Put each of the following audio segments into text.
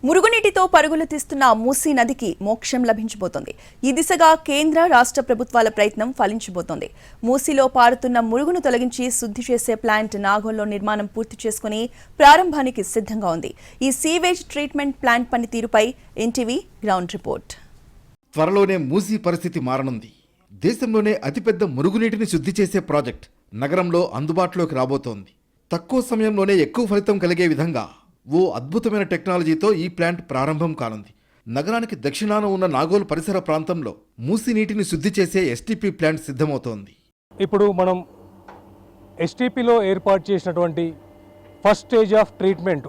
మురుగునీటితో పరుగులు తీస్తున్న మూసీ నదికి మోక్షం లభించబోతోంది. ఈ దిశగా కేంద్ర రాష్ట్ర ప్రభుత్వాల ప్రయత్నం ఫలించబోతోంది. మూసీలో పారుతున్న మురుగును తొలగించి శుద్ధి చేసే ప్లాంట్ నాగోల్లో నిర్మాణం పూర్తి చేసుకుని ప్రారంభానికి సిద్ధంగా ఉంది. ఈ సీవేజ్ ట్రీట్మెంట్ ప్లాంట్ పనితీరుపై ఎన్టీవీ గ్రౌండ్ రిపోర్ట్. త్వరలోనే మూసీ పరిస్థితి మారనుంది. దేశంలోనే అతిపెద్ద మురుగునీటిని శుద్ధి చేసే ప్రాజెక్ట్ నగరంలో అందుబాటులోకి రాబోతోంది. తక్కువ సమయంలోనే ఎక్కువ ఫలితం కలిగే విధంగా ఓ అద్భుతమైన టెక్నాలజీతో ఈ ప్లాంట్ ప్రారంభం కానుంది. నగరానికి దక్షిణాన ఉన్న నాగోల్ పరిసర ప్రాంతంలో మూసీ నీటిని శుద్ధి చేసే ఎస్టీపీ ప్లాంట్ సిద్ధమవుతోంది. ఇప్పుడు మనం ఎస్టీపీలో ఏర్పాటు చేసినటువంటి ఫస్ట్ స్టేజ్ ఆఫ్ ట్రీట్మెంట్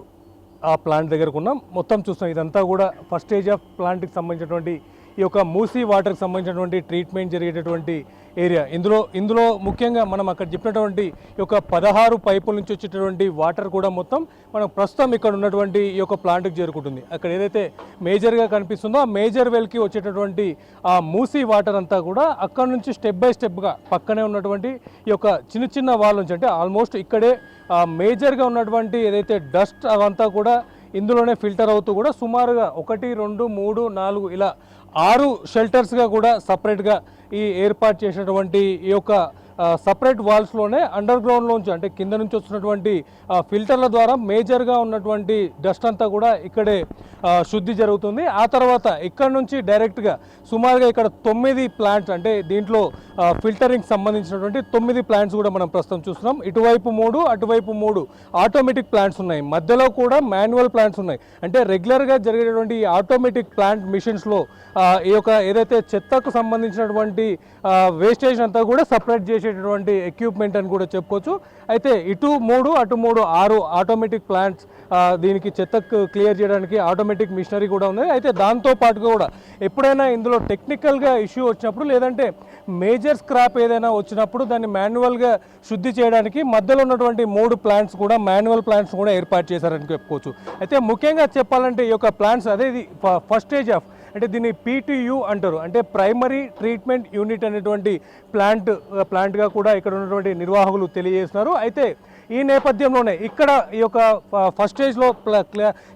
ఆ ప్లాంట్ దగ్గరకు ఉన్నాం. మొత్తం చూస్తాం, ఇదంతా కూడా ఫస్ట్ స్టేజ్ ఆఫ్ ప్లాంట్కి సంబంధించినటువంటి ఈ యొక్క మూసీ వాటర్కి సంబంధించినటువంటి ట్రీట్మెంట్ జరిగేటటువంటి ఏరియా. ఇందులో ముఖ్యంగా మనం అక్కడ చెప్పినటువంటి ఈ యొక్క 16 పైపుల నుంచి వచ్చేటటువంటి వాటర్ కూడా మొత్తం మనం ప్రస్తుతం ఇక్కడ ఉన్నటువంటి ఈ యొక్క ప్లాంట్కి చేరుకుంటుంది. అక్కడ ఏదైతే మేజర్గా కనిపిస్తుందో ఆ మేజర్ వెల్కి వచ్చేటటువంటి ఆ మూసీ వాటర్ అంతా కూడా అక్కడ నుంచి స్టెప్ బై స్టెప్గా పక్కనే ఉన్నటువంటి ఈ యొక్క చిన్న చిన్న వాళ్ళ నుంచి, అంటే ఆల్మోస్ట్ ఇక్కడే మేజర్గా ఉన్నటువంటి ఏదైతే డస్ట్ అవంతా కూడా ఇందులోనే ఫిల్టర్ అవుతూ కూడా సుమారుగా 1, 2, 3, 4 ఇలా 6 షెల్టర్స్గా కూడా సపరేట్గా ఈ ఏర్పాటు చేసినటువంటి ఈ యొక్క సపరేట్ వాల్స్లోనే అండర్ గ్రౌండ్లోంచి, అంటే కింద నుంచి వస్తున్నటువంటి ఫిల్టర్ల ద్వారా మేజర్గా ఉన్నటువంటి డస్ట్ అంతా కూడా ఇక్కడే శుద్ధి జరుగుతుంది. ఆ తర్వాత ఇక్కడ నుంచి డైరెక్ట్గా సుమారుగా ఇక్కడ 9 ప్లాంట్స్, అంటే దీంట్లో ఫిల్టరింగ్ సంబంధించినటువంటి 9 ప్లాంట్స్ కూడా మనం ప్రస్తుతం చూస్తున్నాం. ఇటువైపు 3, అటువైపు 3 ఆటోమేటిక్ ప్లాంట్స్ ఉన్నాయి. మధ్యలో కూడా మాన్యువల్ ప్లాంట్స్ ఉన్నాయి. అంటే రెగ్యులర్గా జరిగేటువంటి ఈ ఆటోమేటిక్ ప్లాంట్ మిషన్స్లో ఈ యొక్క ఏదైతే చెత్తకు సంబంధించినటువంటి వేస్టేజ్ అంతా కూడా సపరేట్ చేసేటటువంటి ఎక్విప్మెంట్ అని కూడా చెప్పుకోవచ్చు. అయితే ఇటు 3, అటు 3, 6 ఆటోమేటిక్ ప్లాంట్స్, దీనికి చెత్తకు క్లియర్ చేయడానికి ఆటోమేటిక్ మిషనరీ కూడా ఉంది. అయితే దాంతో పాటుగా కూడా ఎప్పుడైనా ఇందులో టెక్నికల్గా ఇష్యూ వచ్చినప్పుడు, లేదంటే మేజర్ స్క్రాప్ ఏదైనా వచ్చినప్పుడు దాన్ని మాన్యువల్గా శుద్ధి చేయడానికి మధ్యలో ఉన్నటువంటి 3 ప్లాంట్స్ కూడా మాన్యువల్ ప్లాంట్స్ కూడా ఏర్పాటు చేశారని చెప్పుకోవచ్చు. అయితే ముఖ్యంగా చెప్పాలంటే ఈ యొక్క ప్లాంట్స్ అదే ఇది ఫస్ట్ స్టేజ్ ఆఫ్, అంటే దీన్ని PTU అంటారు, అంటే ప్రైమరీ ట్రీట్మెంట్ యూనిట్ అనేటువంటి ప్లాంట్గా కూడా ఇక్కడ ఉన్నటువంటి నిర్వాహకులు తెలియజేస్తున్నారు. అయితే ఈ నేపథ్యంలోనే ఇక్కడ ఈ యొక్క ఫస్ట్ స్టేజ్లో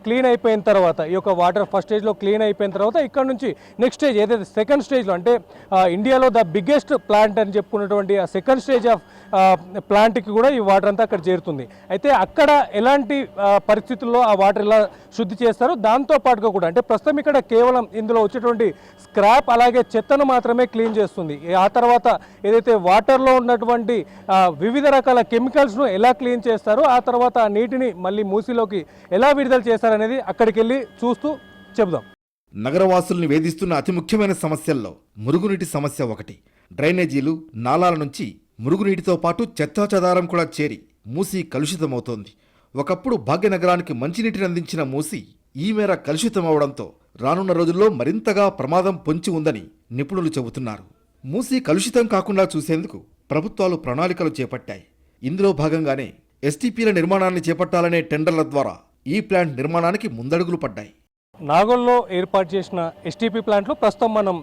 క్లీన్ అయిపోయిన తర్వాత, ఈ యొక్క వాటర్ ఫస్ట్ స్టేజ్లో క్లీన్ అయిపోయిన తర్వాత ఇక్కడ నుంచి నెక్స్ట్ స్టేజ్ ఏదైతే సెకండ్ స్టేజ్లో, అంటే ఇండియాలో ద బిగ్గెస్ట్ ప్లాంట్ అని చెప్పుకున్నటువంటి ఆ సెకండ్ స్టేజ్ ఆఫ్ ప్లాంట్కి కూడా ఈ వాటర్ అంతా అక్కడ చేరుతుంది. అయితే అక్కడ ఎలాంటి పరిస్థితుల్లో ఆ వాటర్ ఎలా శుద్ధి చేస్తారో దాంతో పాటుగా కూడా, అంటే ప్రస్తుతం ఇక్కడ కేవలం ఇందులో వచ్చేటువంటి స్క్రాప్ అలాగే చెత్తను మాత్రమే క్లీన్ చేస్తుంది. ఆ తర్వాత ఏదైతే వాటర్లో ఉన్నటువంటి వివిధ రకాల కెమికల్స్ను ఎలా క్లీన్ చేస్తారో, ఆ తర్వాత ఆ నీటిని మళ్ళీ మూసీలోకి ఎలా విడుదల చేస్తారనేది అక్కడికి వెళ్ళి చూస్తూ చెబుదాం. నగరవాసుల్ని వేధిస్తున్న అతి ముఖ్యమైన సమస్యల్లో మురుగునీటి సమస్య ఒకటి. డ్రైనేజీలు, నాలాల నుంచి మురుగునీటితో పాటు చెత్తాచెదారం కూడా చేరి మూసీ కలుషితమవుతోంది. ఒకప్పుడు భాగ్యనగరానికి మంచినీటిని అందించిన మూసీ ఈ మేర కలుషితమవడంతో రానున్న రోజుల్లో మరింతగా ప్రమాదం పొంచి ఉందని నిపుణులు చెబుతున్నారు. మూసీ కలుషితం కాకుండా చూసేందుకు ప్రభుత్వాలు ప్రణాళికలు చేపట్టాయి. ఇందులో భాగంగానే ఎస్టీపీల నిర్మాణాన్ని చేపట్టాలనే టెండర్ల ద్వారా ఈ ప్లాంట్ నిర్మాణానికి ముందడుగులు పడ్డాయి. నాగోల్లో ఏర్పాటు చేసిన ఎస్టీపీ ప్లాంట్లో ప్రస్తుతం మనం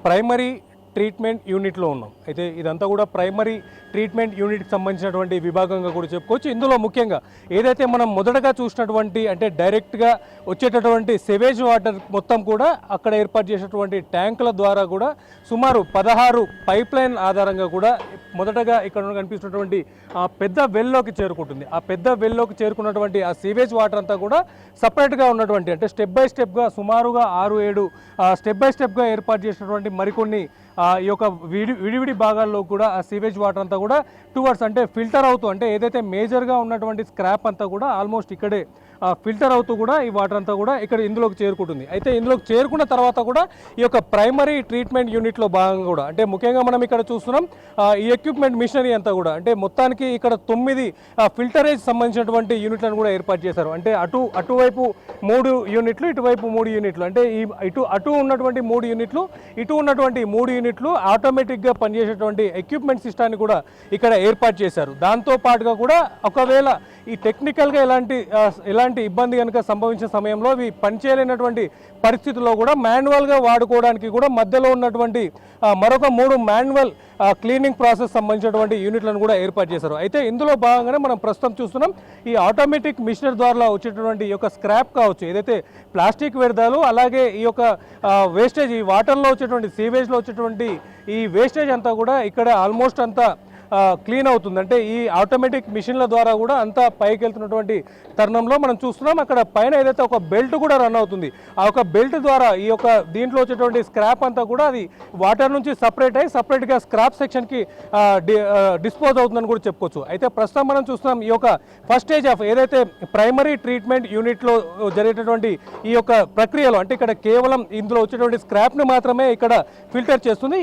ప్రైమరీ ట్రీట్మెంట్ యూనిట్లో ఉన్నాం. అయితే ఇదంతా కూడా ప్రైమరీ ట్రీట్మెంట్ యూనిట్కి సంబంధించినటువంటి విభాగంగా కూడా చెప్పుకోవచ్చు. ఇందులో ముఖ్యంగా ఏదైతే మనం మొదటగా చూసినటువంటి, అంటే డైరెక్ట్గా వచ్చేటటువంటి సెవేజ్ వాటర్ మొత్తం కూడా అక్కడ ఏర్పాటు చేసినటువంటి ట్యాంకుల ద్వారా కూడా సుమారు 16 పైప్ లైన్ ఆధారంగా కూడా మొదటగా ఇక్కడ కనిపిస్తున్నటువంటి ఆ పెద్ద వెల్లోకి చేరుకుంటుంది. ఆ పెద్ద వెల్లోకి చేరుకున్నటువంటి ఆ సీవేజ్ వాటర్ అంతా కూడా సపరేట్గా ఉన్నటువంటి, అంటే స్టెప్ బై స్టెప్గా సుమారుగా 6-7 స్టెప్ బై స్టెప్గా ఏర్పాటు చేసినటువంటి మరికొన్ని ఈ యొక్క విడివిడి భాగాల్లో కూడా ఆ సీవేజ్ వాటర్ అంతా కూడా టువర్డ్స్, అంటే ఫిల్టర్ అవుతూ, అంటే ఏదైతే మేజర్గా ఉన్నటువంటి స్క్రాప్ అంతా కూడా ఆల్మోస్ట్ ఇక్కడే ఫిల్టర్ అవుతూ కూడా ఈ వాటర్ అంతా కూడా ఇక్కడ ఇందులోకి చేరుకుంటుంది. అయితే ఇందులోకి చేరుకున్న తర్వాత కూడా ఈ యొక్క ప్రైమరీ ట్రీట్మెంట్ యూనిట్లో భాగంగా కూడా, అంటే ముఖ్యంగా మనం ఇక్కడ చూస్తున్నాం ఈ ఎక్విప్మెంట్ మిషనరీ అంతా కూడా, అంటే మొత్తానికి ఇక్కడ 9 ఫిల్టరేజ్ సంబంధించినటువంటి యూనిట్లను కూడా ఏర్పాటు చేశారు. అంటే అటువైపు 3 యూనిట్లు, ఇటువైపు 3 యూనిట్లు, అంటే ఈ అటు ఉన్నటువంటి 3 యూనిట్లు, ఇటు ఉన్నటువంటి 3 యూనిట్లు ఆటోమేటిక్గా పనిచేసేటువంటి ఎక్విప్మెంట్ సిస్టాన్ని కూడా ఇక్కడ ఏర్పాటు చేశారు. దాంతో పాటుగా కూడా ఒకవేళ ఈ టెక్నికల్గా ఎలాంటి ఇబ్బంది కనుక సంభవించిన సమయంలో ఇవి పనిచేయలేనటువంటి పరిస్థితుల్లో కూడా మాన్యువల్గా వాడుకోవడానికి కూడా మధ్యలో ఉన్నటువంటి మరొక 3 మాన్యువల్ క్లీనింగ్ ప్రాసెస్ సంబంధించినటువంటి యూనిట్లను కూడా ఏర్పాటు చేశారు. అయితే ఇందులో భాగంగానే మనం ప్రస్తుతం చూస్తున్నాం ఈ ఆటోమేటిక్ మిషనరీ ద్వారా వచ్చేటటువంటి ఈ యొక్క స్క్రాప్ కావచ్చు, కావచ్చు, ఏదైతే ప్లాస్టిక్ వ్యర్థాలు అలాగే ఈ యొక్క వేస్టేజ్, ఈ వాటర్లో వచ్చేటువంటి సీవేజ్లో వచ్చేటువంటి ఈ వేస్టేజ్ అంతా కూడా ఇక్కడ ఆల్మోస్ట్ అంతా క్లీన్ అవుతుంది. అంటే ఈ ఆటోమేటిక్ మిషన్ల ద్వారా కూడా అంతా పైకి వెళ్తున్నటువంటి తరుణంలో మనం చూస్తున్నాం. అక్కడ పైన ఏదైతే ఒక బెల్ట్ కూడా రన్ అవుతుంది, ఆ ఒక బెల్ట్ ద్వారా ఈ యొక్క దీంట్లో వచ్చేటువంటి స్క్రాప్ అంతా కూడా అది వాటర్ నుంచి సపరేట్ అయ్యి సపరేట్గా స్క్రాప్ సెక్షన్కి డిస్పోజ్ అవుతుందని కూడా చెప్పుకోవచ్చు. అయితే ప్రస్తుతం మనం చూస్తున్నాం ఈ యొక్క ఫస్ట్ స్టేజ్ ఆఫ్ ఏదైతే ప్రైమరీ ట్రీట్మెంట్ యూనిట్లో జరిగేటటువంటి ఈ యొక్క ప్రక్రియలో, అంటే ఇక్కడ కేవలం ఇందులో వచ్చేటువంటి స్క్రాప్ని మాత్రమే ఇక్కడ ఫిల్టర్ చేస్తుంది.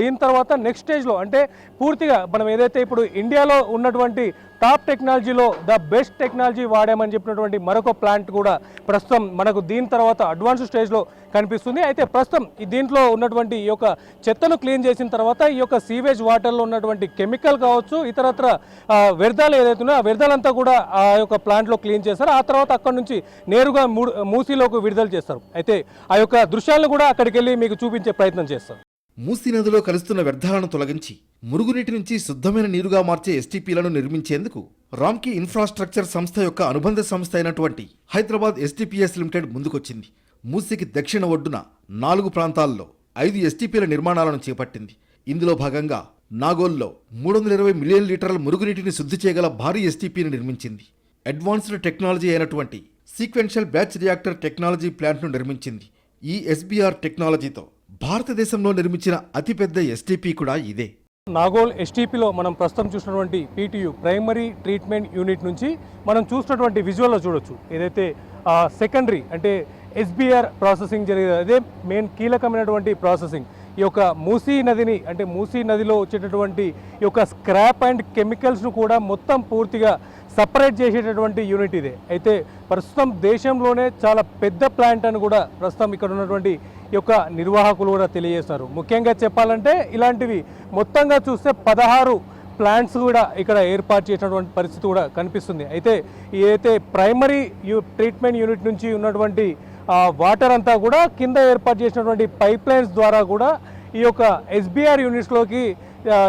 దీని తర్వాత నెక్స్ట్ స్టేజ్లో అంటే పూర్తిగా మనం ఏదైతే ఇప్పుడు ఇండియాలో ఉన్నటువంటి టాప్ టెక్నాలజీలో ద బెస్ట్ టెక్నాలజీ వాడామని చెప్పినటువంటి మరొక ప్లాంట్ కూడా ప్రస్తుతం మనకు దీని తర్వాత అడ్వాన్స్ స్టేజ్లో కనిపిస్తుంది. అయితే ప్రస్తుతం దీంట్లో ఉన్నటువంటి ఈ యొక్క చెత్తను క్లీన్ చేసిన తర్వాత ఈ యొక్క సీవేజ్ వాటర్లో ఉన్నటువంటి కెమికల్ కావచ్చు, ఇతరత్ర వ్యర్థాలు ఏదైతే ఉన్నాయో ఆ వ్యర్థాలంతా కూడా ఆ యొక్క ప్లాంట్లో క్లీన్ చేస్తారు. ఆ తర్వాత అక్కడ నుంచి నేరుగా మూసీలోకి విడుదల చేస్తారు. అయితే ఆ యొక్క దృశ్యాలను కూడా అక్కడికి వెళ్ళి మీకు చూపించే ప్రయత్నం చేస్తారు. మూసీ నదిలో కలుస్తున్న వ్యర్థాలను తొలగించి మురుగునీటి నుంచి శుద్ధమైన నీరుగా మార్చే ఎస్టీపీలను నిర్మించేందుకు రామ్కీ ఇన్ఫ్రాస్ట్రక్చర్ సంస్థ యొక్క అనుబంధ సంస్థ అయినటువంటి హైదరాబాద్ ఎస్టీపీఎస్ లిమిటెడ్ ముందుకొచ్చింది. మూసీకి దక్షిణ ఒడ్డున 4 ప్రాంతాల్లో 5 ఎస్టీపీల నిర్మాణాలను చేపట్టింది. ఇందులో భాగంగా నాగోల్లో 320 మిలియన్ లీటర్ల మురుగునీటిని శుద్ధి చేయగల భారీ ఎస్టీపీని నిర్మించింది. అడ్వాన్స్డ్ టెక్నాలజీ అయినటువంటి సీక్వెన్షియల్ బ్యాచ్ రియాక్టర్ టెక్నాలజీ ప్లాంట్ను నిర్మించింది. ఈ ఎస్బీఆర్ టెక్నాలజీతో భారతదేశంలో నిర్మించిన అతిపెద్ద ఎస్టీపీ కూడా ఇదే. నాగోల్ ఎస్టీపీలో మనం ప్రస్తుతం చూసినటువంటి పీటీయూ ప్రైమరీ ట్రీట్మెంట్ యూనిట్ నుంచి మనం చూసినటువంటి విజువల్లో చూడొచ్చు. ఏదైతే సెకండరీ అంటే ఎస్బీఆర్ ప్రాసెసింగ్ జరిగేది, అదే మెయిన్ కీలకమైనటువంటి ప్రాసెసింగ్. ఈ యొక్క మూసీ నదిని అంటే మూసీ నదిలో వచ్చేటటువంటి ఈ యొక్క స్క్రాప్ అండ్ కెమికల్స్ను కూడా మొత్తం పూర్తిగా సపరేట్ చేసేటటువంటి యూనిట్ ఇదే. అయితే ప్రస్తుతం దేశంలోనే చాలా పెద్ద ప్లాంట్ అని కూడా ప్రస్తుతం ఇక్కడ ఉన్నటువంటి ఈ యొక్క నిర్వాహకులు కూడా తెలియజేస్తున్నారు. ముఖ్యంగా చెప్పాలంటే ఇలాంటివి మొత్తంగా చూస్తే 16 ప్లాంట్స్ కూడా ఇక్కడ ఏర్పాటు చేసినటువంటి పరిస్థితి కూడా కనిపిస్తుంది. అయితే ఏదైతే ప్రైమరీ ట్రీట్మెంట్ యూనిట్ నుంచి ఉన్నటువంటి వాటర్ అంతా కూడా కింద ఏర్పాటు చేసినటువంటి పైప్ లైన్స్ ద్వారా కూడా ఈ యొక్క ఎస్బీఆర్ యూనిట్స్లోకి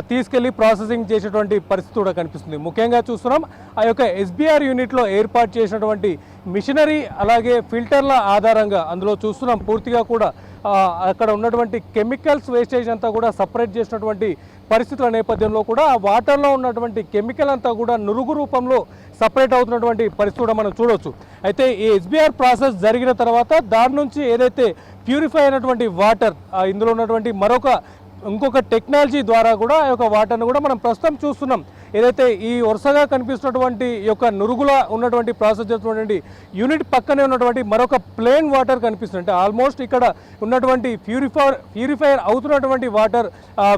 తీసుకెళ్లి ప్రాసెసింగ్ చేసేటువంటి పరిస్థితి కూడా కనిపిస్తుంది. ముఖ్యంగా చూస్తున్నాం ఆ యొక్క ఎస్బీఆర్ యూనిట్లో ఏర్పాటు చేసినటువంటి మిషనరీ అలాగే ఫిల్టర్ల ఆధారంగా అందులో చూస్తున్నాం పూర్తిగా కూడా అక్కడ ఉన్నటువంటి కెమికల్స్ వేస్టేజ్ అంతా కూడా సపరేట్ చేసినటువంటి పరిస్థితుల నేపథ్యంలో కూడా ఆ వాటర్లో ఉన్నటువంటి కెమికల్ అంతా కూడా నురుగు రూపంలో సపరేట్ అవుతున్నటువంటి పరిస్థితి కూడా మనం చూడవచ్చు. అయితే ఈ ఎస్బీఆర్ ప్రాసెస్ జరిగిన తర్వాత దాని నుంచి ఏదైతే ప్యూరిఫై అయినటువంటి వాటర్ ఇందులో ఉన్నటువంటి ఇంకొక టెక్నాలజీ ద్వారా కూడా ఆ యొక్క వాటర్ను కూడా మనం ప్రస్తుతం చూస్తున్నాం. ఏదైతే ఈ వరుసగా కనిపిస్తున్నటువంటి ఈ యొక్క నురుగుల ఉన్నటువంటి ప్రాసెస్ చేస్తున్నటువంటి యూనిట్ పక్కనే ఉన్నటువంటి మరొక ప్లేన్ వాటర్ కనిపిస్తుంది. అంటే ఆల్మోస్ట్ ఇక్కడ ఉన్నటువంటి ప్యూరిఫైర్ అవుతున్నటువంటి వాటర్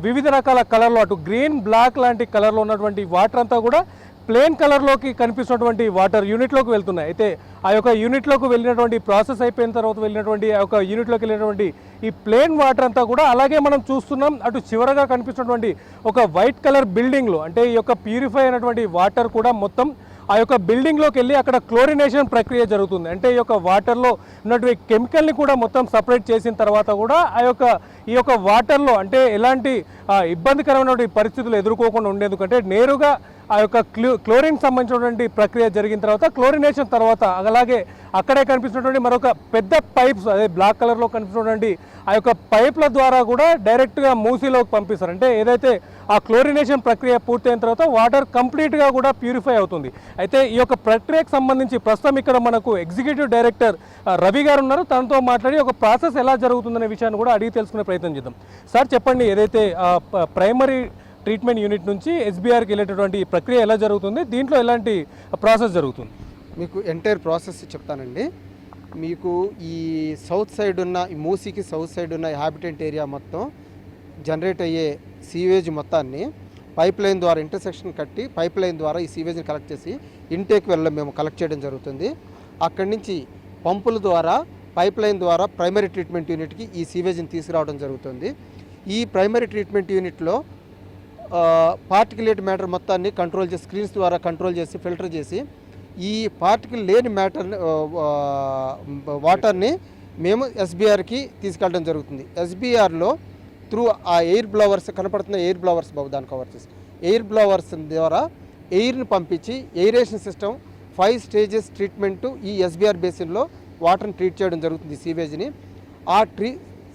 వివిధ రకాల కలర్లో, అటు గ్రీన్ బ్లాక్ లాంటి కలర్లో ఉన్నటువంటి వాటర్ అంతా కూడా ప్లేన్ కలర్లోకి కనిపిస్తున్నటువంటి వాటర్ యూనిట్లోకి వెళ్తున్నాయి. అయితే ఆ యొక్క యూనిట్లోకి వెళ్ళినటువంటి ప్రాసెస్ అయిపోయిన తర్వాత వెళ్ళినటువంటి ఆ యొక్క యూనిట్లోకి వెళ్ళినటువంటి ఈ ప్లేన్ వాటర్ అంతా కూడా అలాగే మనం చూస్తున్నాం. అటు చివరగా కనిపిస్తున్నటువంటి ఒక వైట్ కలర్ బిల్డింగ్లో అంటే ఈ యొక్క ప్యూరిఫై అయినటువంటి వాటర్ కూడా మొత్తం ఆ యొక్క బిల్డింగ్లోకి వెళ్ళి అక్కడ క్లోరినేషన్ ప్రక్రియ జరుగుతుంది. అంటే ఈ యొక్క వాటర్లో ఉన్నటువంటి కెమికల్ని కూడా మొత్తం సపరేట్ చేసిన తర్వాత కూడా ఈ యొక్క వాటర్లో అంటే ఎలాంటి ఇబ్బందికరమైనటువంటి పరిస్థితులు ఎదుర్కోకుండా ఉండేందుకంటే నేరుగా ఆ యొక్క క్లోరిన్ సంబంధించినటువంటి ప్రక్రియ జరిగిన తర్వాత క్లోరినేషన్ తర్వాత అలాగే అక్కడే కనిపిస్తున్నటువంటి మరొక పెద్ద పైప్స్, అదే బ్లాక్ కలర్లో కనిపిస్తున్నటువంటి ఆ యొక్క పైప్ల ద్వారా కూడా డైరెక్ట్గా మూసీలోకి పంపిస్తారు. అంటే ఏదైతే ఆ క్లోరినేషన్ ప్రక్రియ పూర్తయిన తర్వాత వాటర్ కంప్లీట్గా కూడా ప్యూరిఫై అవుతుంది. అయితే ఈ యొక్క ప్రక్రియకు సంబంధించి ప్రస్తుతం ఇక్కడ మనకు ఎగ్జిక్యూటివ్ డైరెక్టర్ రవి గారు ఉన్నారు. తనతో మాట్లాడి ఒక ప్రాసెస్ ఎలా జరుగుతుందనే విషయాన్ని కూడా అడిగి తెలుసుకునే ప్రయత్నం చేద్దాం. సార్ చెప్పండి, ఏదైతే ప్రైమరీ ట్రీట్మెంట్ యూనిట్ నుంచి ఎస్బీఆర్కి వెళ్ళేటటువంటి ప్రక్రియ ఎలా జరుగుతుంది, దీంట్లో ఎలాంటి ప్రాసెస్ జరుగుతుంది? మీకు ఎంటైర్ ప్రాసెస్ చెప్తానండి. మీకు ఈ సౌత్ సైడ్ ఉన్న ఈ మూసీకి సౌత్ సైడ్ ఉన్న హ్యాబిటెంట్ ఏరియా మొత్తం జనరేట్ అయ్యే సీవేజ్ మొత్తాన్ని పైప్ లైన్ ద్వారా ఇంటర్సెక్షన్ కట్టి పైప్ లైన్ ద్వారా ఈ సీవేజ్ని కలెక్ట్ చేసి ఇంటేక్ వెల్లో మేము కలెక్ట్ చేయడం జరుగుతుంది. అక్కడి నుంచి పంపుల ద్వారా పైప్ లైన్ ద్వారా ప్రైమరీ ట్రీట్మెంట్ యూనిట్కి ఈ సీవేజ్ని తీసుకురావడం జరుగుతుంది. ఈ ప్రైమరీ ట్రీట్మెంట్ యూనిట్లో పార్టికులేట్ మ్యాటర్ మొత్తాన్ని కంట్రోల్ చేసి స్క్రీన్స్ ద్వారా కంట్రోల్ చేసి ఫిల్టర్ చేసి ఈ పార్టికల్ లేని వాటర్ని మేము ఎస్బీఆర్కి తీసుకెళ్ళడం జరుగుతుంది. ఎస్బీఆర్లో త్రూ ఆ ఎయిర్ బ్లవర్స్ కనపడుతున్న ఎయిర్ బ్లవర్స్ దాన్ని కవర్ చేసి ఎయిర్ బ్లవర్స్ ద్వారా ఎయిర్ని పంపించి ఎయిరేషన్ సిస్టమ్ 5 స్టేజెస్ ట్రీట్మెంటు ఈ ఎస్బీఆర్ బేసిన్లో వాటర్ని ట్రీట్ చేయడం జరుగుతుంది సీవేజ్ని. ఆ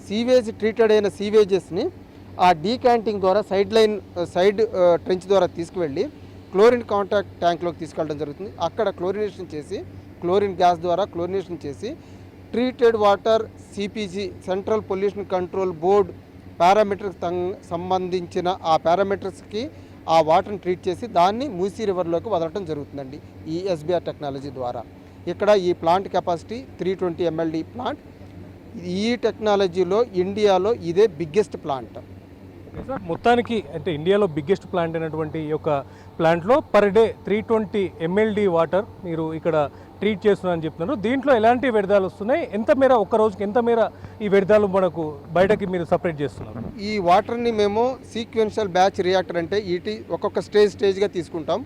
సీవేజ్ ట్రీటెడ్ అయిన సీవేజెస్ని ఆ డీక్యాంటింగ్ ద్వారా సైడ్ ట్రెంచ్ ద్వారా తీసుకువెళ్ళి క్లోరిన్ కాంటాక్ట్ ట్యాంక్లోకి తీసుకెళ్ళడం జరుగుతుంది. అక్కడ క్లోరిన్ గ్యాస్ ద్వారా క్లోరినేషన్ చేసి treated water CPG central pollution control board parameters సంబంధించిన ఆ పారామీటర్స్కి ఆ వాటర్ని ట్రీట్ చేసి దాన్ని మూసీ రివర్లోకి వదలటం జరుగుతుందండి ఈ ఎస్బీఆర్ టెక్నాలజీ ద్వారా. ఇక్కడ ఈ ప్లాంట్ కెపాసిటీ 320 MLD ప్లాంట్. ఈ టెక్నాలజీలో ఇండియాలో ఇదే బిగ్గెస్ట్ ప్లాంట్. సార్, మొత్తానికి అంటే ఇండియాలో బిగ్గెస్ట్ ప్లాంట్ అయినటువంటి ఈ యొక్క ప్లాంట్లో పర్ డే 320 MLD వాటర్ మీరు ఇక్కడ ట్రీట్ చేస్తున్నారని చెప్తున్నారు. దీంట్లో ఎలాంటి వ్యర్థాలు వస్తున్నాయి, ఎంత మేర ఒక్క రోజుకి ఎంత మేర ఈ వ్యర్థాలు మనకు బయటకి మీరు సపరేట్ చేస్తున్నారు? ఈ వాటర్ని మేము సీక్వెన్షియల్ బ్యాచ్ రియాక్టర్ అంటే ఒక్కొక్క స్టేజ్గా తీసుకుంటాం.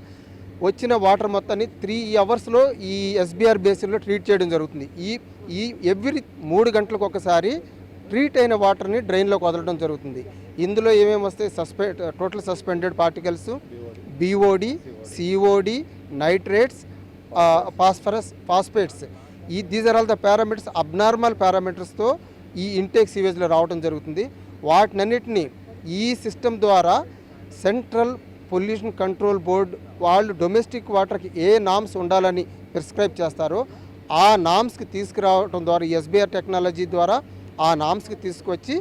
వచ్చిన వాటర్ మొత్తాన్ని 3 అవర్స్లో ఈ ఎస్బీఆర్ బేసిన్లో ట్రీట్ చేయడం జరుగుతుంది. ఈ ఎవ్రీ 3 గంటలకు ఒకసారి ట్రీట్ అయిన వాటర్ని డ్రైన్లోకి వదలడం జరుగుతుంది. ఇందులో ఏమేమి వస్తాయి? Total suspended particles, BOD, COD, nitrates, phosphates. These are all the parameters, abnormal పారామీటర్స్తో ఈ ఇంటేక్ సీవేజ్లో రావడం జరుగుతుంది. వాటినన్నిటినీ ఈ సిస్టమ్ ద్వారా సెంట్రల్ పొల్యూషన్ కంట్రోల్ బోర్డ్ వాళ్ళు డొమెస్టిక్ వాటర్కి ఏ నామ్స్ ఉండాలని ప్రిస్క్రైబ్ చేస్తారో ఆ నామ్స్కి తీసుకురావడం ద్వారా ఎస్బీఆర్ టెక్నాలజీ ద్వారా ఆ నామ్స్కి తీసుకొచ్చి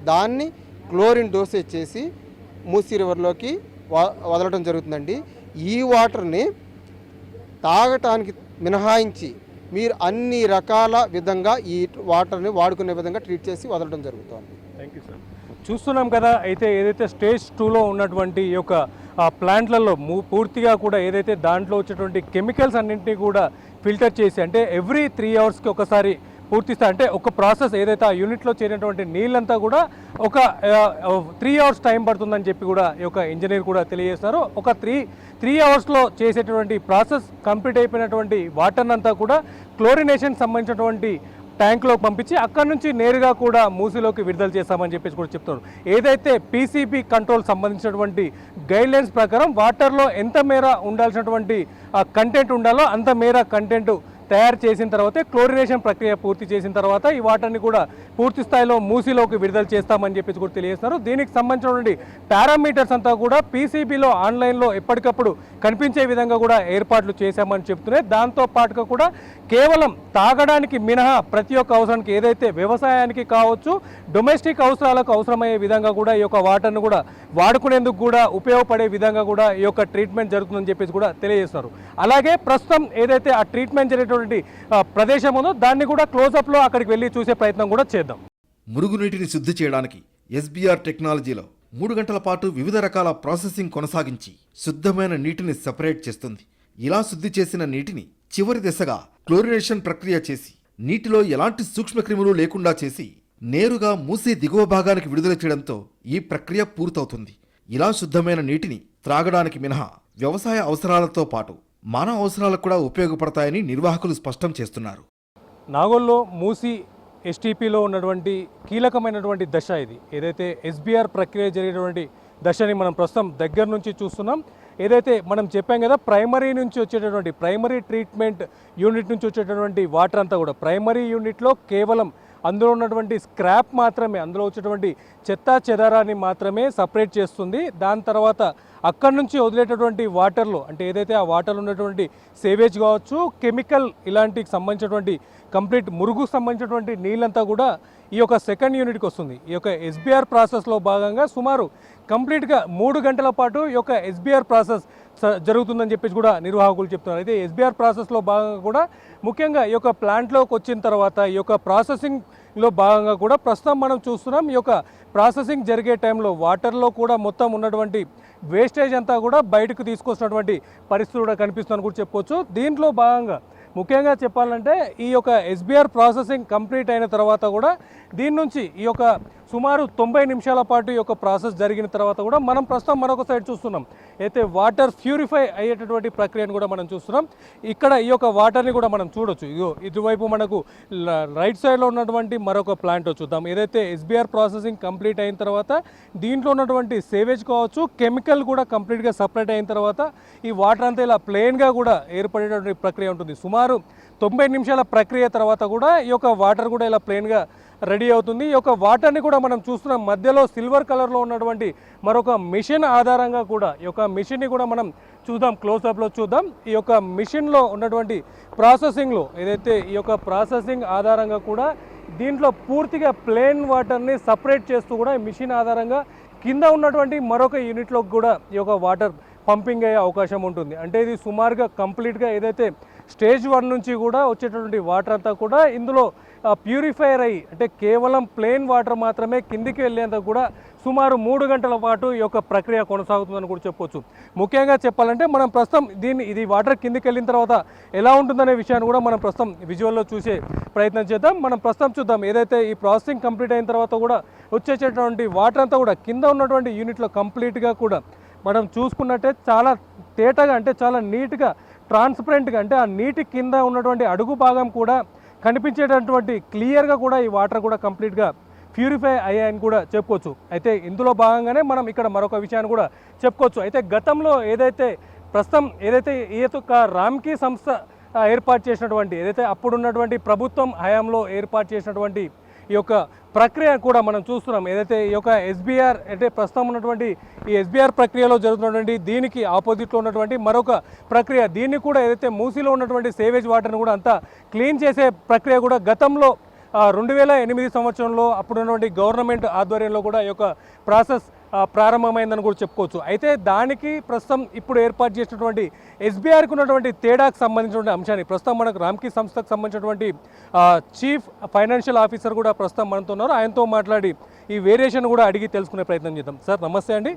దాన్ని క్లోరిన్ డోసేజ్ చేసి మూసీ రివర్లోకి వదలడం జరుగుతుందండి. ఈ వాటర్ని తాగటానికి మినహాయించి మీరు అన్ని రకాల విధంగా ఈ వాటర్ని వాడుకునే విధంగా ట్రీట్ చేసి వదలడం జరుగుతుంది. Thank you sir. చూస్తున్నాం కదా, అయితే ఏదైతే స్టేజ్ 2లో ఉన్నటువంటి ఈ యొక్క ప్లాంట్లలో పూర్తిగా కూడా ఏదైతే దాంట్లో వచ్చేటువంటి కెమికల్స్ అన్నింటినీ కూడా ఫిల్టర్ చేసి అంటే ఎవ్రీ 3 అవర్స్కి ఒకసారి పూర్తిస్థాయి అంటే ఒక ప్రాసెస్ ఏదైతే ఆ యూనిట్లో చేరినటువంటి నీళ్ళంతా కూడా ఒక 3 అవర్స్ టైం పడుతుందని చెప్పి కూడా ఈ యొక్క ఇంజనీర్ కూడా తెలియజేస్తారు. ఒక 3 అవర్స్లో చేసేటువంటి ప్రాసెస్ కంప్లీట్ అయిపోయినటువంటి వాటర్ అంతా కూడా క్లోరినేషన్ సంబంధించినటువంటి ట్యాంక్లో పంపించి అక్కడ నుంచి నేరుగా కూడా మూసీలోకి విడుదల చేస్తామని చెప్పేసి కూడా చెప్తున్నారు. ఏదైతే PCB కంట్రోల్ సంబంధించినటువంటి గైడ్లైన్స్ ప్రకారం వాటర్లో ఎంత మేర ఉండాల్సినటువంటి కంటెంట్ ఉండాలో అంత మేర కంటెంట్ తయారు చేసిన తర్వాతే క్లోరినేషన్ ప్రక్రియ పూర్తి చేసిన తర్వాత ఈ వాటర్ని కూడా పూర్తి స్థాయిలో మూసీలోకి విడుదల చేస్తామని చెప్పేసి కూడా తెలియజేస్తున్నారు. దీనికి సంబంధించినటువంటి పారామీటర్స్ అంతా కూడా PCBలో ఆన్లైన్లో ఎప్పటికప్పుడు కనిపించే విధంగా కూడా ఏర్పాట్లు చేశామని చెప్తున్నాయి. దాంతో పాటుగా కూడా కేవలం తాగడానికి మినహా ప్రతి ఒక్క అవసరానికి ఏదైతే వ్యవసాయానికి కావచ్చు డొమెస్టిక్ అవసరాలకు అవసరమయ్యే విధంగా కూడా ఈ యొక్క వాటర్ను కూడా వాడుకునేందుకు కూడా ఉపయోగపడే విధంగా కూడా ఈ యొక్క ట్రీట్మెంట్ జరుగుతుందని చెప్పేసి కూడా తెలియజేస్తున్నారు. అలాగే ప్రస్తుతం ఏదైతే ఆ ట్రీట్మెంట్ జరిగేటువంటి ప్రదేశం ఉందో దాన్ని కూడా క్లోజప్లో అక్కడికి వెళ్ళి చూసే ప్రయత్నం కూడా చేద్దాం. మురుగునీటిని శుద్ధి చేయడానికి ఎస్బీఆర్ టెక్నాలజీలో 3 గంటల పాటు వివిధ రకాల ప్రాసెసింగ్ కొనసాగించి శుద్ధమైన నీటిని సెపరేట్ చేస్తుంది. ఇలా శుద్ధి చేసిన నీటిని చివరి దశగా క్లోరినేషన్ ప్రక్రియ చేసి నీటిలో ఎలాంటి సూక్ష్మక్రిములు లేకుండా చేసి నేరుగా మూసీ దిగువ భాగానికి విడుదల చేయడంతో ఈ ప్రక్రియ పూర్తవుతుంది. ఇలా శుద్ధమైన నీటిని త్రాగడానికి మినహా వ్యవసాయ అవసరాలతో పాటు మానవ అవసరాలకు కూడా ఉపయోగపడతాయని నిర్వాహకులు స్పష్టం చేస్తున్నారు. నాగోల్లో మూసీ STPలో ఉన్నటువంటి కీలకమైనటువంటి దశ ఇది. ఏదైతే SBR ప్రక్రియ జరిగేటువంటి దశని మనం ప్రస్తుతం దగ్గర నుంచి చూస్తున్నాం. ఏదైతే మనం చెప్పాం కదా, ప్రైమరీ నుంచి వచ్చేటటువంటి ప్రైమరీ ట్రీట్మెంట్ యూనిట్ నుంచి వచ్చేటటువంటి వాటర్ అంతా కూడా ప్రైమరీ యూనిట్లో కేవలం అందులో ఉన్నటువంటి స్క్రాప్ మాత్రమే, అందులో వచ్చేటువంటి చెత్త చెదారాన్ని మాత్రమే సపరేట్ చేస్తుంది. దాని తర్వాత అక్కడి నుంచి వదిలేటటువంటి వాటర్లో అంటే ఏదైతే ఆ వాటర్లో ఉన్నటువంటి సేవేజ్ కావచ్చు, కెమికల్ ఇలాంటికి సంబంధించినటువంటి కంప్లీట్ మురుగుకు సంబంధించినటువంటి నీళ్ళంతా కూడా ఈ యొక్క సెకండ్ యూనిట్కి వస్తుంది. ఈ యొక్క SBR ప్రాసెస్లో భాగంగా సుమారు కంప్లీట్గా 3 గంటల పాటు ఈ యొక్క SBR ప్రాసెస్ జరుగుతుందని చెప్పేసి కూడా నిర్వాహకులు చెప్తున్నారు. అయితే SBR ప్రాసెస్లో భాగంగా కూడా ముఖ్యంగా ఈ యొక్క ప్లాంట్లోకి వచ్చిన తర్వాత ఈ యొక్క ప్రాసెసింగ్లో భాగంగా కూడా ప్రస్తుతం మనం చూస్తున్నాం. ఈ యొక్క ప్రాసెసింగ్ జరిగే టైంలో వాటర్లో కూడా మొత్తం ఉన్నటువంటి వేస్టేజ్ అంతా కూడా బయటకు తీసుకొచ్చినటువంటి పరిస్థితులు కూడా కనిపిస్తుందని కూడా చెప్పుకోవచ్చు. దీంట్లో భాగంగా ముఖ్యంగా చెప్పాలంటే ఈ యొక్క ఎస్బీఆర్ ప్రాసెసింగ్ కంప్లీట్ అయిన తర్వాత కూడా దీని నుంచి ఈ యొక్క సుమారు 90 నిమిషాల పాటు ఈ యొక్క ప్రాసెస్ జరిగిన తర్వాత కూడా మనం ప్రస్తుతం మరొక సైడ్ చూస్తున్నాం. అయితే వాటర్ ప్యూరిఫై అయ్యేటటువంటి ప్రక్రియను కూడా మనం చూస్తున్నాం. ఇక్కడ ఈ యొక్క వాటర్ని కూడా మనం చూడొచ్చు. ఇగో ఇటువైపు మనకు రైట్ సైడ్లో ఉన్నటువంటి మరొక ప్లాంట్ చూద్దాం. ఏదైతే ఎస్బీఆర్ ప్రాసెసింగ్ కంప్లీట్ అయిన తర్వాత దీంట్లో ఉన్నటువంటి సేవేజ్ కావచ్చు, కెమికల్ కూడా కంప్లీట్గా సపరేట్ అయిన తర్వాత ఈ వాటర్ అంతా ఇలా ప్లెయిన్గా కూడా ఏర్పడేటటువంటి ప్రక్రియ ఉంటుంది. సుమారు 90 నిమిషాల ప్రక్రియ తర్వాత కూడా ఈ యొక్క వాటర్ కూడా ఇలా ప్లెయిన్గా రెడీ అవుతుంది. ఈ యొక్క వాటర్ని కూడా మనం చూస్తున్నాం. మధ్యలో సిల్వర్ కలర్లో ఉన్నటువంటి మరొక మిషన్ ఆధారంగా కూడా ఈ యొక్క మిషన్ని కూడా మనం చూద్దాం, క్లోజ్అప్లో చూద్దాం. ఈ యొక్క మిషన్లో ఉన్నటువంటి ప్రాసెసింగ్లో ఏదైతే ఈ యొక్క ప్రాసెసింగ్ ఆధారంగా కూడా దీంట్లో పూర్తిగా ప్లెయిన్ వాటర్ని సపరేట్ చేస్తూ కూడా ఈ మిషన్ ఆధారంగా కింద ఉన్నటువంటి మరొక యూనిట్లోకి కూడా ఈ యొక్క వాటర్ పంపింగ్ అయ్యే అవకాశం ఉంటుంది. అంటే ఇది సుమారుగా కంప్లీట్గా ఏదైతే స్టేజ్ 1 నుంచి కూడా వచ్చేటటువంటి వాటర్ అంతా కూడా ఇందులో ప్యూరిఫైర్ అయ్యి, అంటే కేవలం ప్లెయిన్ వాటర్ మాత్రమే కిందికి వెళ్ళేంత కూడా సుమారు 3 గంటల పాటు ఈ యొక్క ప్రక్రియ కొనసాగుతుందని కూడా చెప్పొచ్చు. ముఖ్యంగా చెప్పాలంటే మనం ప్రస్తుతం ఇది వాటర్ కిందికి వెళ్ళిన తర్వాత ఎలా ఉంటుందనే విషయాన్ని కూడా మనం ప్రస్తుతం విజువల్లో చూసే ప్రయత్నం చేద్దాం. మనం ప్రస్తుతం చూద్దాం. ఏదైతే ఈ ప్రాసెసింగ్ కంప్లీట్ అయిన తర్వాత కూడా వచ్చేటటువంటి వాటర్ అంతా కూడా కింద ఉన్నటువంటి యూనిట్లో కంప్లీట్గా కూడా మనం చూసుకున్నట్టే చాలా తేటగా, అంటే చాలా నీట్గా, ట్రాన్స్పరెంట్గా, అంటే ఆ నీటి కింద ఉన్నటువంటి అడుగు భాగం కూడా కనిపించేటటువంటి క్లియర్గా కూడా ఈ వాటర్ కూడా కంప్లీట్గా ప్యూరిఫై అయ్యాయని కూడా చెప్పుకోవచ్చు. అయితే ఇందులో భాగంగానే మనం ఇక్కడ మరొక విషయాన్ని కూడా చెప్పుకోవచ్చు. అయితే గతంలో ప్రస్తుతం ఏదైతే ఈ యొక్క రామ్కీ సంస్థ ఏర్పాటు చేసినటువంటి, ఏదైతే అప్పుడున్నటువంటి ప్రభుత్వం హయాంలో ఏర్పాటు చేసినటువంటి ఈ యొక్క ప్రక్రియ కూడా మనం చూస్తున్నాం. ఏదైతే ఈ యొక్క ఎస్బీఆర్, అంటే ప్రస్తుతం ఉన్నటువంటి ఈ ఎస్బీఆర్ ప్రక్రియలో జరుగుతున్నటువంటి దీనికి ఆపోజిట్లో ఉన్నటువంటి మరొక ప్రక్రియ, దీన్ని కూడా ఏదైతే మూసీలో ఉన్నటువంటి సేవేజ్ వాటర్ని కూడా అంతా క్లీన్ చేసే ప్రక్రియ కూడా గతంలో 2008 సంవత్సరంలో అప్పుడున్నటువంటి గవర్నమెంట్ ఆధ్వర్యంలో కూడా ఈ యొక్క ప్రాసెస్ ప్రారంభమైందని కూడా చెప్పుకోవచ్చు. అయితే దానికి ప్రస్తుతం ఇప్పుడు ఏర్పాటు చేసినటువంటి ఎస్బీఆర్కి ఉన్నటువంటి తేడాకు సంబంధించినటువంటి అంశాన్ని ప్రస్తుతం మనకు రామ్కీ సంస్థకు సంబంధించినటువంటి చీఫ్ ఫైనాన్షియల్ ఆఫీసర్ కూడా ప్రస్తుతం మనతో ఉన్నారు. ఆయనతో మాట్లాడి ఈ వేరియేషన్ కూడా అడిగి తెలుసుకునే ప్రయత్నం చేద్దాం. సార్ నమస్తే అండి.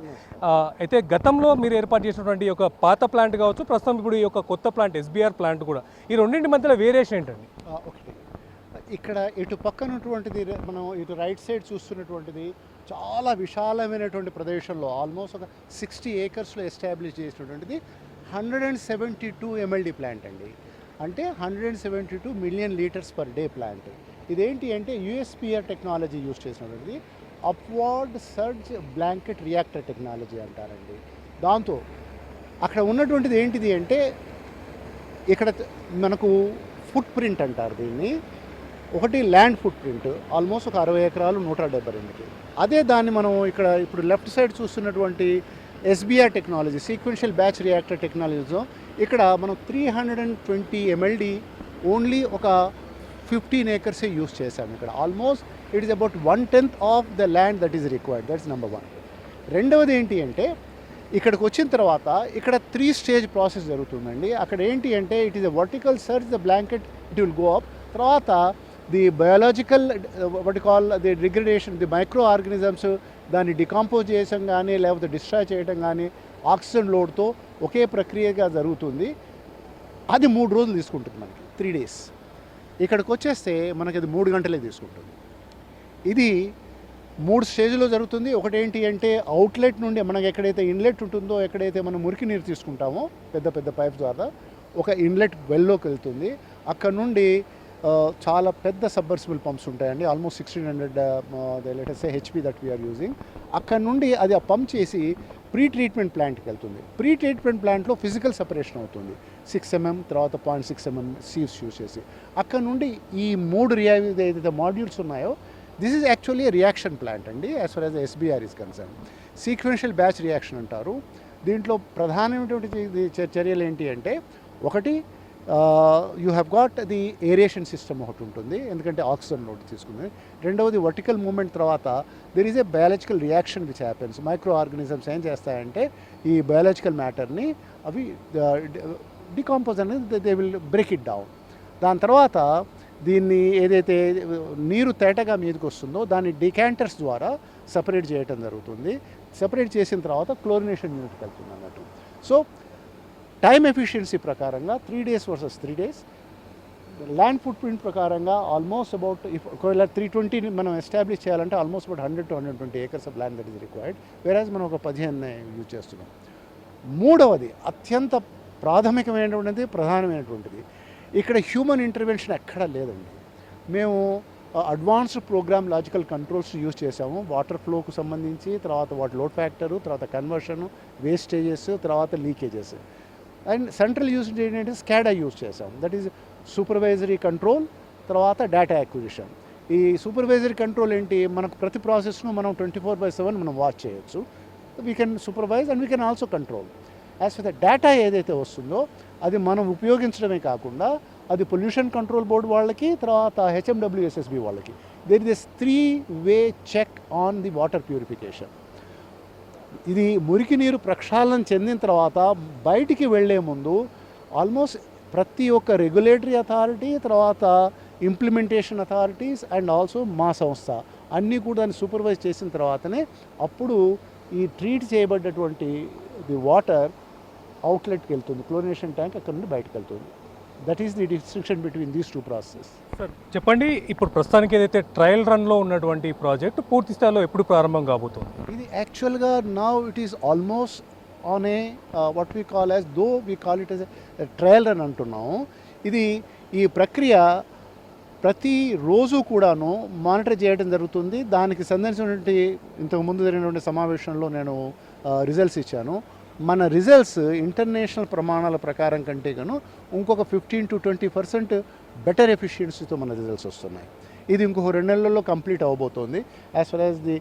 అయితే గతంలో మీరు ఏర్పాటు చేసినటువంటి ఈ యొక్క పాత ప్లాంట్ కావచ్చు, ప్రస్తుతం ఇప్పుడు ఈ యొక్క కొత్త ప్లాంట్ ఎస్బీఆర్ ప్లాంట్ కూడా, ఈ రెండింటి మధ్యలో వేరియేషన్ ఏంటండి? ఒకటి ఇక్కడ ఇటు పక్కనటువంటిది, మనం ఇటు రైట్ సైడ్ చూస్తున్నటువంటిది చాలా విశాలమైనటువంటి ప్రదేశంలో ఆల్మోస్ట్ ఒక 60 ఏకర్స్లో ఎస్టాబ్లిష్ చేసినటువంటిది 172 MLD ప్లాంట్ అండి. అంటే 172 million litres per day plant. ఇదేంటి అంటే USPR టెక్నాలజీ యూజ్ చేసినటువంటిది, upward surge blanket reactor technology అంటారండి. దాంతో అక్కడ ఉన్నటువంటిది ఏంటిది అంటే, ఇక్కడ మనకు ఫుట్ ప్రింట్ అంటారు దీన్ని. ఒకటి ల్యాండ్ ఫుట్ ప్రింట్ ఆల్మోస్ట్ ఒక 60 ఎకరాలు 172. అదే దాన్ని మనం ఇక్కడ ఇప్పుడు లెఫ్ట్ సైడ్ చూస్తున్నటువంటి SBR technology, sequential batch reactor టెక్నాలజీలో ఇక్కడ మనం 320 MLD ఓన్లీ ఒక 15 ఏకర్సే యూస్ చేశాము. ఇక్కడ almost it is about 1/10 of the land that is required. That's number 1. రెండవది ఏంటి అంటే, ఇక్కడికి వచ్చిన తర్వాత ఇక్కడ 3 స్టేజ్ ప్రాసెస్ జరుగుతుందండి. అక్కడ ఏంటి అంటే, it is a vertical surge the blanket, it will go up. తర్వాత the biological what call the degradation, the microorganisms దాన్ని డికంపోజ్ చేయడం కానీ లేకపోతే డిస్ట్రాయ్ చేయడం కానీ ఆక్సిజన్ లోడ్తో ఒకే ప్రక్రియగా జరుగుతుంది. అది 3 రోజులు తీసుకుంటుంది మనకి, 3 days. ఇక్కడికి వచ్చేస్తే మనకి అది 3 గంటలే తీసుకుంటుంది. ఇది 3 స్టేజ్లో జరుగుతుంది. ఒకటి ఏంటి అంటే, అవుట్లెట్ నుండి మనకి ఎక్కడైతే ఇన్లెట్ ఉంటుందో, ఎక్కడైతే మనం మురికి నీరు తీసుకుంటామో పెద్ద పెద్ద పైప్ ద్వారా, ఒక ఇన్లెట్ వెల్లోకి వెళ్తుంది. అక్కడ నుండి చాలా పెద్ద సబ్మర్సిబుల్ పంప్స్ ఉంటాయండి, almost 1600 litres HP that we are using. అక్కడ నుండి అది ఆ పంప్ చేసి ప్రీ ట్రీట్మెంట్ ప్లాంట్కి వెళ్తుంది. ప్రీ ట్రీట్మెంట్ ప్లాంట్లో ఫిజికల్ సెపరేషన్ అవుతుంది, 6 mm, తర్వాత 0.6 mm సీవ్స్ యూజ్ చేసి. అక్కడ నుండి ఈ 3 ఏదైతే మాడ్యూల్స్ ఉన్నాయో, this is actually reaction plant అండి, as far as SBR is concern. Sequential batch reaction అంటారు. దీంట్లో ప్రధానమైనటువంటి చర్యలు ఏంటి అంటే, ఒకటి you have got the aeration system ఒకటి ఉంటుంది, ఎందుకంటే ఆక్సిజన్ లోడ్ తీసుకుంది. రెండవది వర్టికల్ మూమెంట్ తర్వాత there is a biological reaction which happens. Microorganisms ఏం చేస్తాయంటే, ఈ బయాలజికల్ మ్యాటర్ని అవి డికాంపోజ్ అనేది they will break it down. దాని తర్వాత దీన్ని ఏదైతే నీరు తేటగా మీదకి వస్తుందో దాన్ని డికాంటర్స్ ద్వారా సపరేట్ చేయటం జరుగుతుంది. సపరేట్ చేసిన తర్వాత క్లోరినేషన్ యూనిట్కి వెళ్తుంది అన్నట్టు. సో టైం ఎఫిషియన్సీ ప్రకారంగా 3 days versus 3 days, land footprint ప్రకారంగా ఆల్మోస్ట్ అబౌట్ ఒకవేళ 320 మనం ఎస్టాబ్లిష్ చేయాలంటే almost about 100 to 120 acres of land that is required, whereas మనం ఒక 15 యూజ్ చేస్తున్నాం. మూడవది అత్యంత ప్రాథమికమైనటువంటిది, ప్రధానమైనటువంటిది, ఇక్కడ హ్యూమన్ ఇంటర్వెన్షన్ ఎక్కడా లేదండి. మేము advanced program logical controls use చేసాము, వాటర్ ఫ్లోకు సంబంధించి, తర్వాత వాటి లోడ్ ఫ్యాక్టరు, తర్వాత కన్వర్షన్, వేస్టేజెస్, తర్వాత లీకేజెస్. అండ్ సెంట్రల్ యూజ్ ఏంటంటే స్కాడా యూజ్ చేసాం, దట్ ఈజ్ సూపర్వైజరీ కంట్రోల్, తర్వాత డేటా అక్విజిషన్. ఈ సూపర్వైజరీ కంట్రోల్ ఏంటి, మనకు ప్రతి ప్రాసెస్ను మనం 24/7 మనం వాచ్ చేయొచ్చు. We can supervise and we can also control. As for the data ఏదైతే వస్తుందో అది మనం ఉపయోగించడమే కాకుండా అది పొల్యూషన్ కంట్రోల్ బోర్డు వాళ్ళకి, తర్వాత హెచ్ఎండబ్ల్యూఎస్ఎస్బి వాళ్ళకి, there is 3-way check on the water purification. ఇది మురికి నీరు ప్రక్షాళన చెందిన తర్వాత బయటికి వెళ్ళే ముందు ఆల్మోస్ట్ ప్రతి ఒక్క రెగ్యులేటరీ అథారిటీ, తర్వాత ఇంప్లిమెంటేషన్ అథారిటీస్ అండ్ ఆల్సో మా సంస్థ అన్నీ కూడా దాన్ని సూపర్వైజ్ చేసిన తర్వాతనే అప్పుడు ఈ ట్రీట్ చేయబడ్డటువంటి ది వాటర్ అవుట్లెట్కి వెళ్తుంది, క్లోరినేషన్ ట్యాంక్ అక్కడ నుండి బయటకు వెళ్తుంది. That is the distinction between these two process. Sir చెప్పండి, ఇప్పుడు ప్రస్తుతానికి ఏదైతే ట్రయల్ రన్లో ఉన్నటువంటి ప్రాజెక్ట్ పూర్తి స్థాయిలో ఎప్పుడు ప్రారంభం కాబోతుంది? ఇది యాక్చువల్గా now it is almost on a what we call as, though we call it as trial run అంటున్నాము. ఇది ఈ ప్రక్రియ ప్రతిరోజు కూడాను మానిటర్ చేయడం జరుగుతుంది. దానికి సంబంధించినటువంటి ఇంతకుముందు జరిగినటువంటి సమావేశంలో నేను రిజల్ట్స్ ఇచ్చాను. మన రిజల్ట్స్ ఇంటర్నేషనల్ ప్రమాణాల ప్రకారం కంటే గాను ఇంకొక 15 to 20% బెటర్ ఎఫిషియన్సీతో మన రిజల్ట్స్ వస్తున్నాయి. ఇది ఇంకొక 2 నెలల్లో కంప్లీట్ అవ్వబోతోంది. As far as the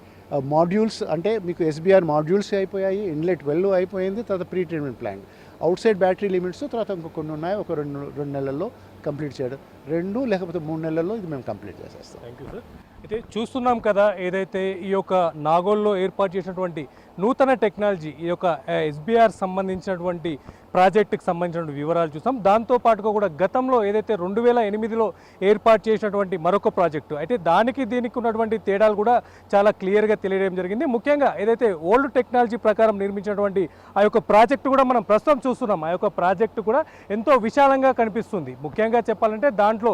modules అంటే మీకు ఎస్బీఆర్ మాడ్యూల్స్ అయిపోయాయి, ఇన్లెట్ వెల్ అయిపోయింది, తర్వాత pre treatment plant, outside battery limits, తర్వాత ఇంకొక కొన్ని ఉన్నాయి. ఒక 2 నెలల్లో కంప్లీట్ చేయడం, 2 లేకపోతే 3 నెలల్లో ఇది మేము కంప్లీట్ చేసేస్తాం. Thank you sir. అయితే చూస్తున్నాం కదా, ఏదైతే ఈ యొక్క నాగోల్లో ఏర్పాటు చేసినటువంటి నూతన టెక్నాలజీ, ఈ యొక్క ఎస్బీఆర్ సంబంధించినటువంటి ప్రాజెక్టుకి సంబంధించిన వివరాలు చూసాం. దాంతోపాటుగా కూడా గతంలో ఏదైతే 2008లో ఏర్పాటు చేసినటువంటి మరొక ప్రాజెక్టు, అయితే దానికి దీనికి ఉన్నటువంటి తేడాలు కూడా చాలా క్లియర్గా తెలియడం జరిగింది. ముఖ్యంగా ఏదైతే ఓల్డ్ టెక్నాలజీ ప్రకారం నిర్మించినటువంటి ఆ యొక్క ప్రాజెక్టు కూడా మనం ప్రస్తుతం చూస్తున్నాం. ఆ యొక్క ప్రాజెక్టు కూడా ఎంతో విశాలంగా కనిపిస్తుంది. ముఖ్యంగా చెప్పాలంటే దాంట్లో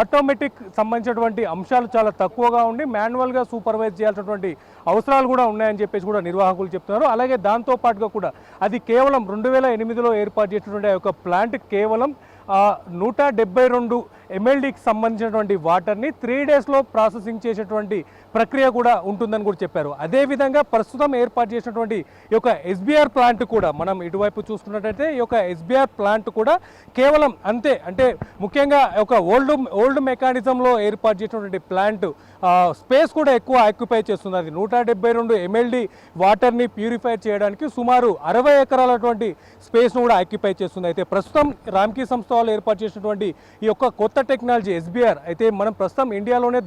ఆటోమేటిక్ సంబంధించినటువంటి అంశాలు చాలా తక్కువగా ఉండి మాన్యువల్గా సూపర్వైజ్ చేయాల్సినటువంటి అవసరాలు కూడా ఉన్నాయని చెప్పేసి కూడా నిర్వాహకులు చెప్తున్నారు. అలాగే దాంతోపాటుగా కూడా అది కేవలం 2008లో ఏర్పాటు చేసినటువంటి ఆ యొక్క ప్లాంట్ కేవలం 172 MLDకి సంబంధించినటువంటి వాటర్ని 3 డేస్లో ప్రాసెసింగ్ చేసేటువంటి ప్రక్రియ కూడా ఉంటుందని కూడా చెప్పారు. అదేవిధంగా ప్రస్తుతం ఏర్పాటు చేసినటువంటి ఈ యొక్క ఎస్బీఆర్ ప్లాంట్ కూడా మనం ఇటువైపు చూసుకున్నట్టయితే ఈ యొక్క ఎస్బీఆర్ ప్లాంట్ కూడా కేవలం అంతే, అంటే ముఖ్యంగా ఒక ఓల్డ్ మెకానిజంలో ఏర్పాటు చేసినటువంటి ప్లాంట్ స్పేస్ కూడా ఎక్కువ ఆక్యుపై చేస్తుంది. అది 172 MLD వాటర్ని ప్యూరిఫై చేయడానికి సుమారు 60 ఎకరాలటువంటి స్పేస్ను కూడా ఆక్యుపై చేస్తుంది. అయితే ప్రస్తుతం రామ్కీ సంస్థ వాళ్ళు ఏర్పాటు చేసినటువంటి ఈ యొక్క కొత్త టెక్నాలజీ ఎస్బీఆర్, అయితే మనం ప్రస్తుతం ఇండియాలోనే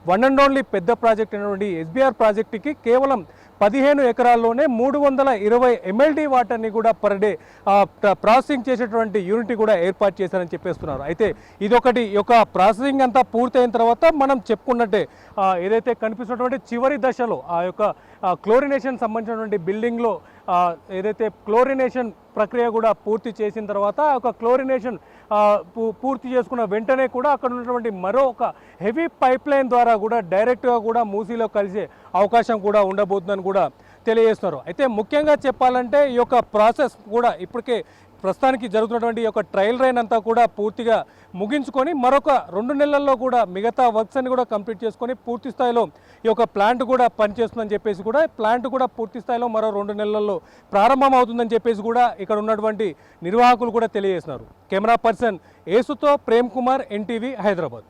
వన్ అండ్ ఓన్లీ పెద్ద ప్రాజెక్ట్ అయినటువంటి ఎస్బీఆర్ ప్రాజెక్టుకి కేవలం 15 ఎకరాల్లోనే 320 MLD వాటర్ని కూడా పర్ డే ప్రాసెసింగ్ చేసేటువంటి యూనిట్ కూడా ఏర్పాటు చేశారని చెప్పేస్తున్నారు. అయితే ఇదొకటి, ఈ యొక్క ప్రాసెసింగ్ అంతా పూర్తయిన తర్వాత మనం చెప్పుకున్నట్టే ఏదైతే కనిపిస్తున్నటువంటి చివరి దశలో ఆ యొక్క క్లోరినేషన్ సంబంధించినటువంటి బిల్డింగ్లో ఏదైతే క్లోరినేషన్ ప్రక్రియ కూడా పూర్తి చేసిన తర్వాత ఆ యొక్క క్లోరినేషన్ పూర్తి చేసుకున్న వెంటనే కూడా అక్కడ ఉన్నటువంటి మరో ఒక హెవీ పైప్ లైన్ ద్వారా కూడా డైరెక్ట్గా కూడా మూసీలో కలిసే అవకాశం కూడా ఉండబోతుందని కూడా తెలియజేస్తున్నారు. అయితే ముఖ్యంగా చెప్పాలంటే ఈ యొక్క ప్రాసెస్ కూడా ఇప్పటికే ప్రస్తుతానికి జరుగుతున్నటువంటి ఈ యొక్క ట్రయల్ రన్ అంతా కూడా పూర్తిగా ముగించుకొని మరొక 2 నెలల్లో కూడా మిగతా వర్క్స్ అన్ని కూడా కంప్లీట్ చేసుకొని పూర్తి స్థాయిలో ఈ యొక్క ప్లాంట్ కూడా పనిచేస్తుందని చెప్పేసి కూడా ప్లాంట్ కూడా పూర్తి స్థాయిలో మరో 2 నెలల్లో ప్రారంభం అవుతుందని చెప్పేసి కూడా ఇక్కడ ఉన్నటువంటి నిర్వాహకులు కూడా తెలియజేస్తున్నారు. కెమెరా పర్సన్ ఏసుతో ప్రేమ్ కుమార్, NTV, హైదరాబాద్.